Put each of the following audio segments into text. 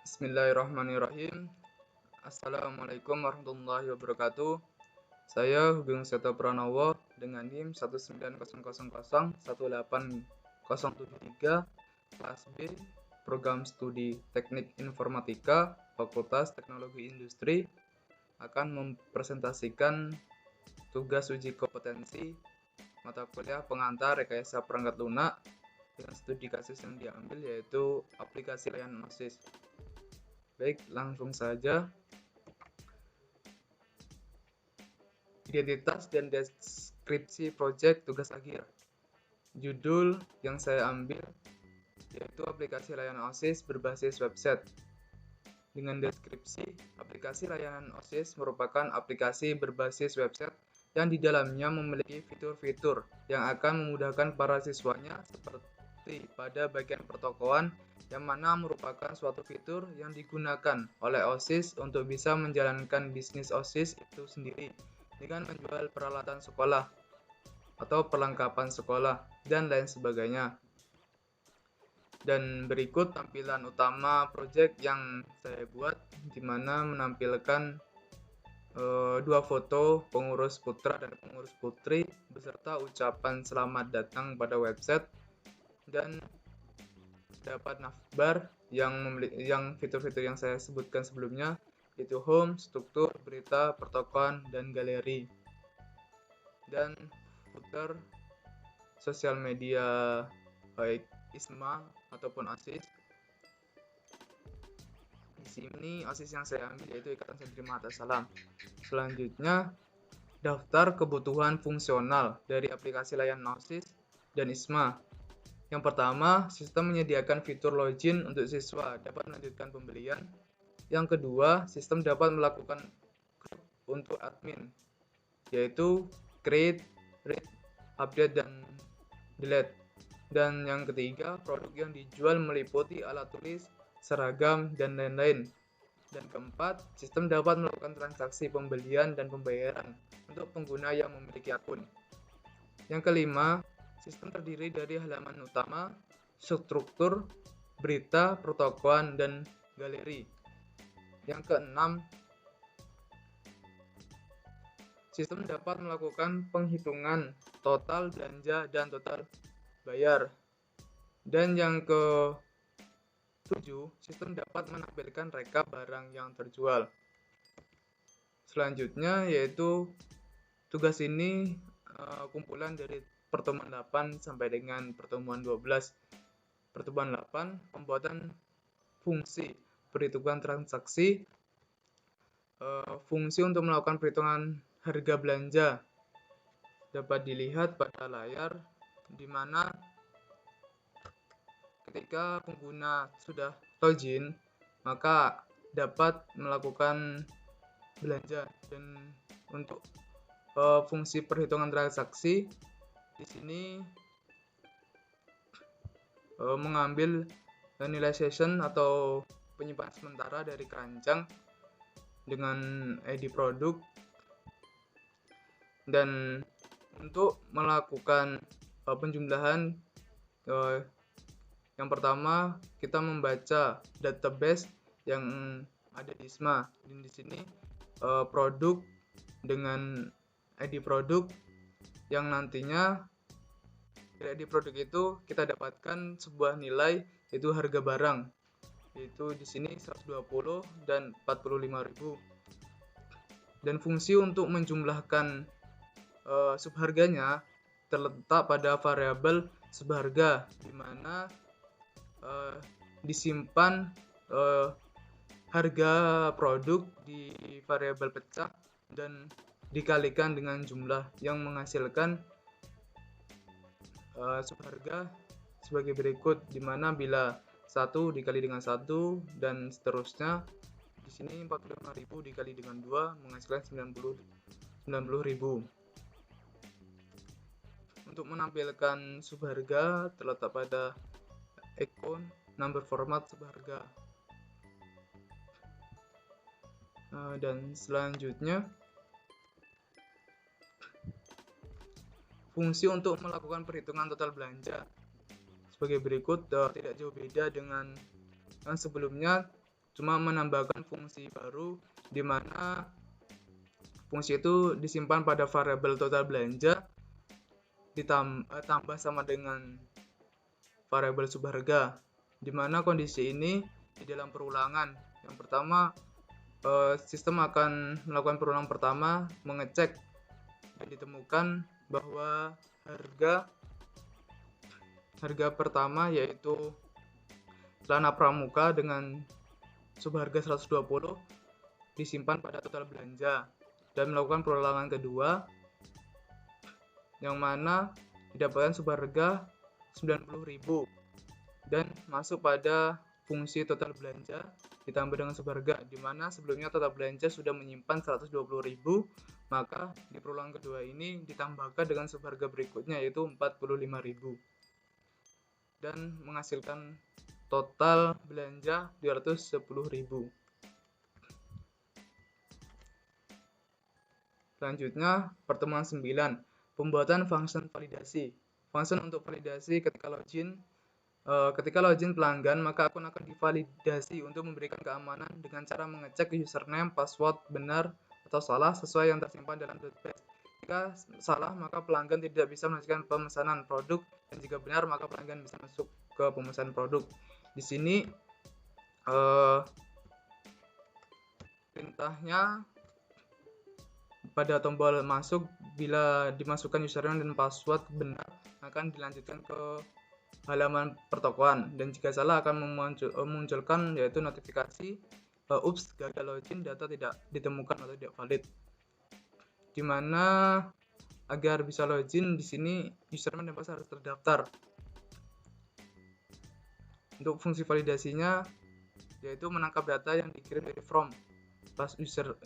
Bismillahirrahmanirrahim. Assalamualaikum warahmatullahi wabarakatuh. Saya Hugeng Seto Pranowo dengan NIM 190001807 kelas B, Program Studi Teknik Informatika, Fakultas Teknologi Industri, akan mempresentasikan tugas uji kompetensi mata kuliah pengantar rekayasa perangkat lunak dengan studi kasus yang diambil yaitu aplikasi layanan OSIS. Baik, langsung saja. Identitas dan deskripsi proyek tugas akhir. Judul yang saya ambil yaitu aplikasi layanan OSIS berbasis website. Dengan deskripsi, aplikasi layanan OSIS merupakan aplikasi berbasis website yang di dalamnya memiliki fitur-fitur yang akan memudahkan para siswanya seperti pada bagian pertokoan yang mana merupakan suatu fitur yang digunakan oleh OSIS untuk bisa menjalankan bisnis OSIS itu sendiri dengan menjual peralatan sekolah atau perlengkapan sekolah dan lain sebagainya. Dan berikut tampilan utama proyek yang saya buat, di mana menampilkan dua foto pengurus putra dan pengurus putri beserta ucapan selamat datang pada website, dan dapat navbar yang fitur-fitur yang saya sebutkan sebelumnya, yaitu home, struktur, berita, pertokoan, dan galeri. Dan footer sosial media baik ISMA ataupun OSIS. Di sini OSIS yang saya ambil yaitu Ikatan Santri Mahatassalam. Selanjutnya, daftar kebutuhan fungsional dari aplikasi layanan OSIS dan ISMA. Yang pertama, sistem menyediakan fitur login untuk siswa dapat melanjutkan pembelian. Yang kedua, sistem dapat melakukan grup untuk admin, yaitu create, read, update, dan delete. Dan yang ketiga, produk yang dijual meliputi alat tulis, seragam, dan lain-lain. Dan keempat, sistem dapat melakukan transaksi pembelian dan pembayaran untuk pengguna yang memiliki akun. Yang kelima, sistem terdiri dari halaman utama, struktur, berita, protokoan, dan galeri. Yang keenam, sistem dapat melakukan penghitungan total belanja dan total bayar. Dan yang ke-7, sistem dapat menampilkan rekap barang yang terjual. Selanjutnya yaitu tugas ini kumpulan dari pertemuan 8 sampai dengan pertemuan 12. Pertemuan 8, pembuatan fungsi perhitungan transaksi, fungsi untuk melakukan perhitungan harga belanja dapat dilihat pada layar, di mana ketika pengguna sudah login maka dapat melakukan belanja. Dan untuk fungsi perhitungan transaksi di sini mengambil nilai session atau penyimpanan sementara dari keranjang dengan ID produk. Dan untuk melakukan penjumlahan, yang pertama kita membaca database yang ada di ISMA. Dan di sini produk dengan ID produk yang nantinya dari ID produk itu kita dapatkan sebuah nilai yaitu harga barang, yaitu di sini 120 dan 45.000. Dan fungsi untuk menjumlahkan subharganya terletak pada variabel subharga, di mana disimpan harga produk di variabel pecah dan dikalikan dengan jumlah yang menghasilkan subharga sebagai berikut, di mana bila 1 dikali dengan 1 dan seterusnya. Di sini 45.000 dikali dengan 2 menghasilkan 90.000. Untuk menampilkan subharga terletak pada icon number format subharga. Dan selanjutnya, fungsi untuk melakukan perhitungan total belanja sebagai berikut, tidak jauh beda dengan yang sebelumnya. cuma menambahkan fungsi baru di mana fungsi itu disimpan pada variabel total belanja ditambah sama dengan variabel subharga, di mana kondisi ini di dalam perulangan. Yang pertama, sistem akan melakukan perulangan pertama, mengecek dan ditemukan bahwa harga pertama yaitu celana pramuka dengan subharga 120 disimpan pada total belanja, dan melakukan perulangan kedua yang mana didapatkan subharga 90.000 dan masuk pada fungsi total belanja ditambah dengan subharga, di mana sebelumnya total belanja sudah menyimpan 120.000, maka di perulangan kedua ini ditambahkan dengan subharga berikutnya yaitu 45.000 dan menghasilkan total belanja 210.000. Selanjutnya, pertemuan 9, pembuatan function validasi. Function untuk validasi ketika login pelanggan, maka akun akan divalidasi untuk memberikan keamanan dengan cara mengecek username, password benar atau salah sesuai yang tersimpan dalam database. Jika salah, maka pelanggan tidak bisa melanjutkan pemesanan produk, dan jika benar, maka pelanggan bisa masuk ke pemesanan produk. Di sini perintahnya pada tombol masuk, bila dimasukkan username dan password benar, akan dilanjutkan ke halaman pertokoan, dan jika salah akan memunculkan yaitu notifikasi ups, gagal login, data tidak ditemukan atau tidak valid. Dimana agar bisa login di sini username dan password harus terdaftar. Untuk fungsi validasinya yaitu menangkap data yang dikirim dari from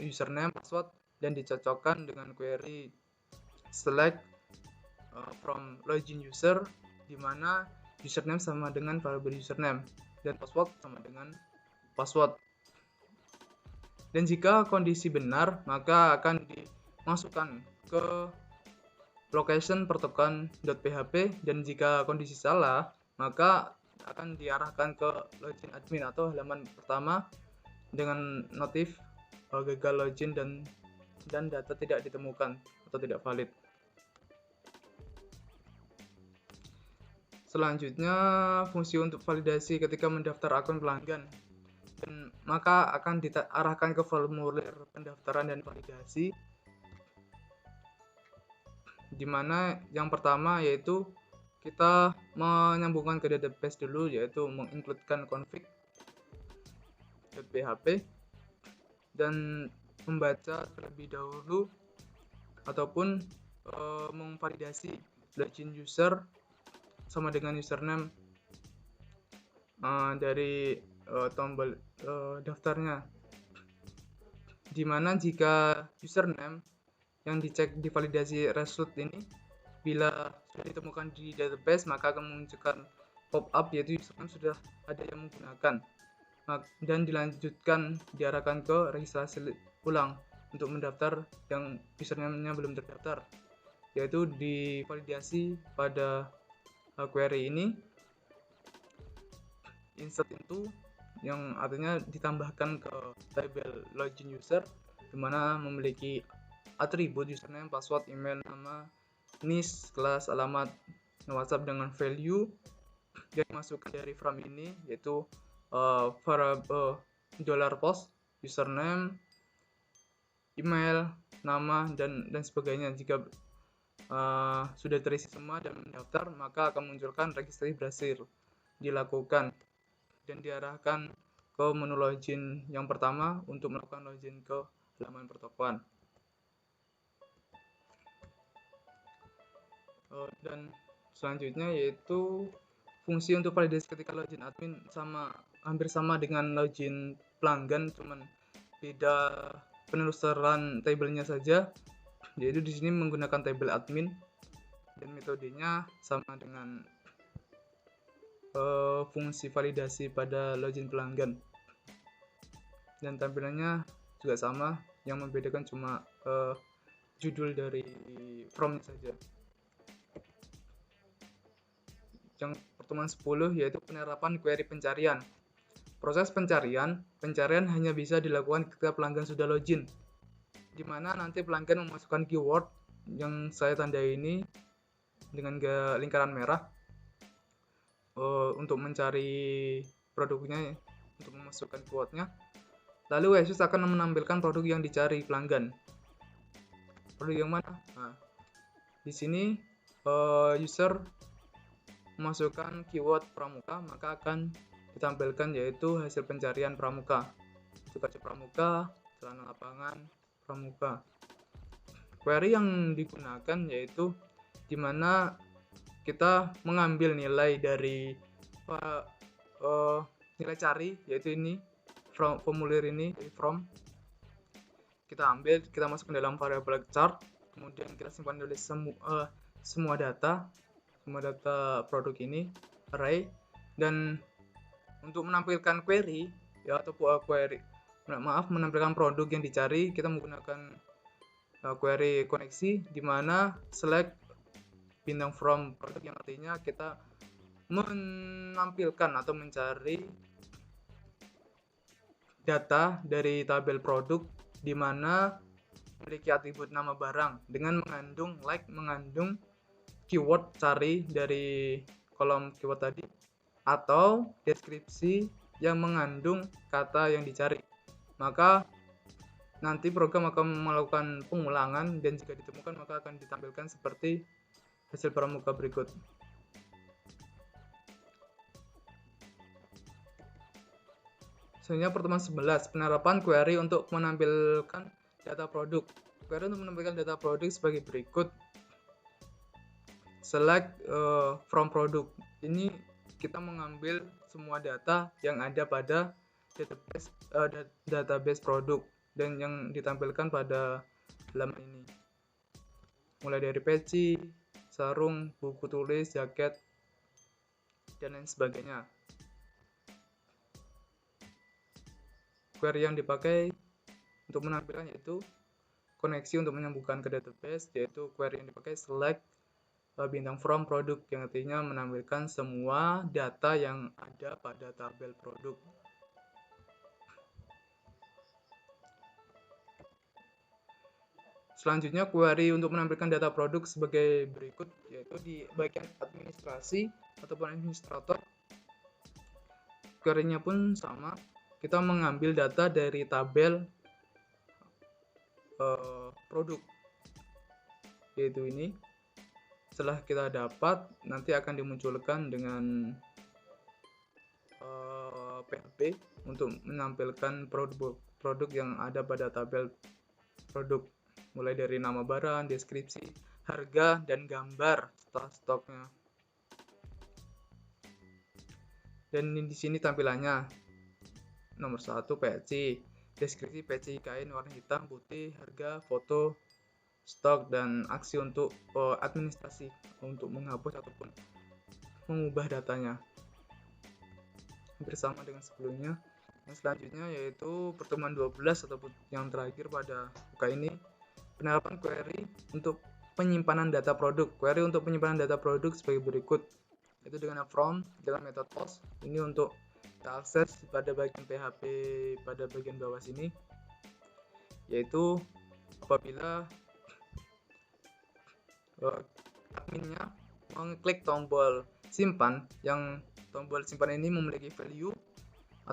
username, password, dan dicocokkan dengan query select from login user, di mana username sama dengan variable username dan password sama dengan password. Dan jika kondisi benar, maka akan dimasukkan ke location pertokoan.php, dan jika kondisi salah, maka akan diarahkan ke login admin atau halaman pertama dengan notif gagal login dan data tidak ditemukan atau tidak valid. Selanjutnya, fungsi untuk validasi ketika mendaftar akun pelanggan, dan maka akan diarahkan ke formulir pendaftaran dan validasi, di mana yang pertama yaitu kita menyambungkan ke database dulu, yaitu mengincludekan config.php dan membaca terlebih dahulu ataupun memvalidasi login user sama dengan username dari tombol daftarnya, dimana jika username yang dicek di validasi result ini bila sudah ditemukan di database, maka akan memunculkan pop-up yaitu username sudah ada yang menggunakan, dan dilanjutkan diarahkan ke registrasi ulang untuk mendaftar yang username-nya belum terdaftar, yaitu divalidasi pada query ini insert into, yang artinya ditambahkan ke label login user, di mana memiliki atribut username, password, email, nama, NIS, kelas, alamat, WhatsApp dengan value yang dimasukkan dari from ini, yaitu variable $post, username, email, nama, dan sebagainya. Jika sudah terisi semua dan mendaftar, maka akan munculkan registrasi berhasil dilakukan dan diarahkan ke menu login yang pertama untuk melakukan login ke halaman pertokoan. Dan selanjutnya yaitu fungsi untuk validasi ketika login admin, hampir sama dengan login pelanggan, cuman beda penelusuran tabelnya saja, yaitu di sini menggunakan tabel admin, dan metodenya sama dengan fungsi validasi pada login pelanggan, dan tampilannya juga sama, yang membedakan cuma judul dari from-nya saja. Yang pertemuan 10 yaitu penerapan query pencarian. Proses pencarian hanya bisa dilakukan ketika pelanggan sudah login, di mana nanti pelanggan memasukkan keyword yang saya tandai ini dengan lingkaran merah untuk mencari produknya, untuk memasukkan keywordnya. Lalu Yesus akan menampilkan produk yang dicari pelanggan. Produk yang mana? Nah, di sini user memasukkan keyword pramuka, maka akan ditampilkan yaitu hasil pencarian pramuka. Itu kaca pramuka, celana lapangan, pramuka. Query yang digunakan yaitu dimana kita mengambil nilai dari nilai cari, yaitu ini formulir ini from, kita ambil, kita masukkan dalam variabel chart, kemudian kita simpan dari semua data produk ini, array. Dan untuk menampilkan query ya, atau menampilkan produk yang dicari, kita menggunakan query koneksi, di mana select bintang from produk, yang artinya kita menampilkan atau mencari data dari tabel produk di mana memiliki atribut nama barang dengan mengandung keyword cari dari kolom keyword tadi, atau deskripsi yang mengandung kata yang dicari. Maka nanti program akan melakukan pengulangan, dan jika ditemukan maka akan ditampilkan seperti hasil pramuka berikut. Selanjutnya pertemuan 11, penerapan query untuk menampilkan data produk. Query untuk menampilkan data produk sebagai berikut. Select from product. Ini kita mengambil semua data yang ada pada database produk dan yang ditampilkan pada halaman ini. Mulai dari peci, sarung, buku tulis, jaket, dan lain sebagainya. Query yang dipakai untuk menampilkan yaitu koneksi untuk menyambungkan ke database, yaitu query yang dipakai select bintang from produk, yang artinya menampilkan semua data yang ada pada tabel produk. Selanjutnya query untuk menampilkan data produk sebagai berikut, yaitu di bagian administrasi ataupun administrator. Query-nya pun sama, kita mengambil data dari tabel produk, yaitu ini. Setelah kita dapat, nanti akan dimunculkan dengan PHP untuk menampilkan produk yang ada pada tabel produk, mulai dari nama barang, deskripsi, harga, dan gambar stoknya. Dan di sini tampilannya. Nomor 1 peci, deskripsi peci kain warna hitam, putih, harga, foto, stok, dan aksi untuk administrasi, untuk menghapus ataupun mengubah datanya. Hampir sama dengan sebelumnya. Yang selanjutnya yaitu pertemuan 12 ataupun yang terakhir pada buka ini, penerapan query untuk penyimpanan data produk. Query untuk penyimpanan data produk sebagai berikut, yaitu dengan from, dengan method post. Ini untuk kita akses pada bagian PHP pada bagian bawah sini, yaitu apabila adminnya mengklik tombol simpan, yang tombol simpan ini memiliki value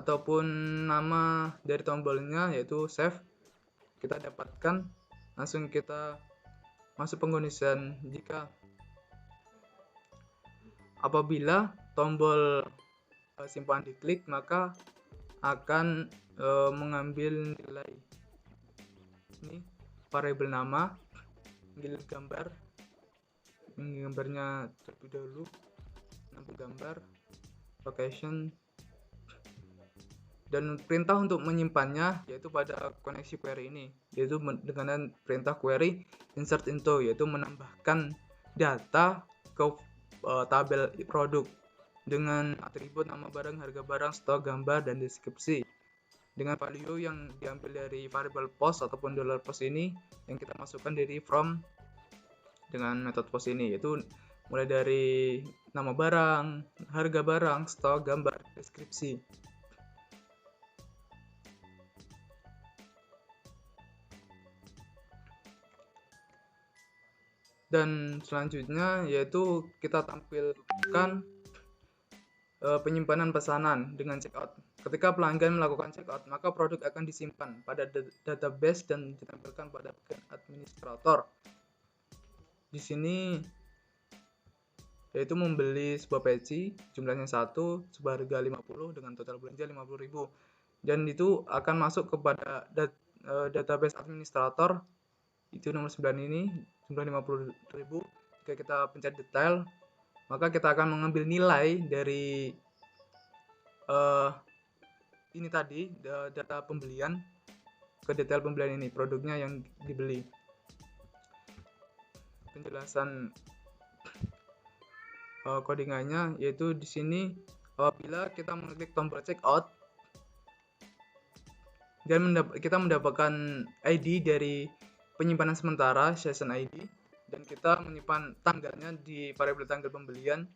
ataupun nama dari tombolnya yaitu save, kita dapatkan, langsung kita masuk pengkondisian. Jika apabila tombol simpan diklik, maka akan mengambil nilai ini, variabel nama, ambil gambarnya terlebih dahulu, nampak gambar, location, dan perintah untuk menyimpannya yaitu pada koneksi query ini, yaitu dengan perintah query insert into, yaitu menambahkan data ke tabel produk dengan atribut nama barang, harga barang, stok, gambar, dan deskripsi, dengan value yang diambil dari variable post ataupun $post ini yang kita masukkan dari from dengan metode post ini, yaitu mulai dari nama barang, harga barang, stok, gambar, deskripsi. Dan selanjutnya yaitu kita tampilkan penyimpanan pesanan dengan checkout. Ketika pelanggan melakukan checkout, maka produk akan disimpan pada database dan ditampilkan pada bagian administrator. Di sini yaitu membeli sebuah peci, jumlahnya 1, sebuah harga 50 dengan total belanja 50.000. Dan itu akan masuk kepada database administrator, itu nomor 9 ini, jumlah 50.000. Jika kita pencet detail, maka kita akan mengambil nilai dari ini tadi, data pembelian ke detail pembelian ini, produknya yang dibeli. Penjelasan codingannya yaitu di sini apabila kita mengklik tombol checkout dan kita mendapatkan ID dari penyimpanan sementara session ID, dan kita menyimpan tanggalnya di variabel tanggal pembelian,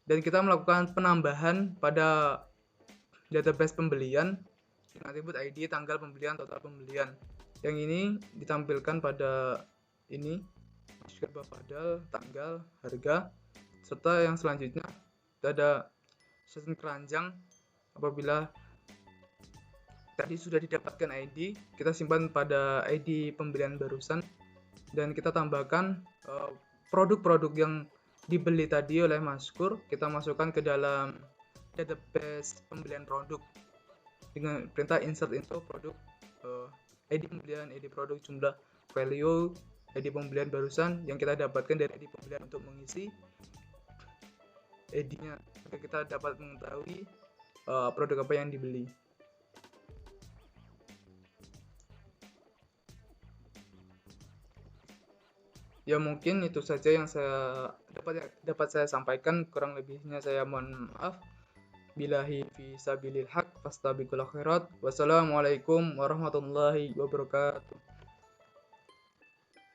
dan kita melakukan penambahan pada database pembelian dengan atribut ID, tanggal pembelian, total pembelian. Yang ini ditampilkan pada ini, masukkan padal, tanggal, harga, serta yang selanjutnya ada session keranjang. Apabila tadi sudah didapatkan ID, kita simpan pada ID pembelian barusan, dan kita tambahkan produk-produk yang dibeli tadi oleh Maskur, kita masukkan ke dalam database pembelian produk dengan perintah insert into produk, ID pembelian, ID produk, jumlah, value, ID pembelian barusan yang kita dapatkan dari ID pembelian untuk mengisi ID-nya, agar kita dapat mengetahui produk apa yang dibeli. Ya mungkin itu saja yang saya dapat saya sampaikan, kurang lebihnya saya mohon maaf. Billahi fi sabilil haq fastabiqul khairat. Wassalamualaikum warahmatullahi wabarakatuh.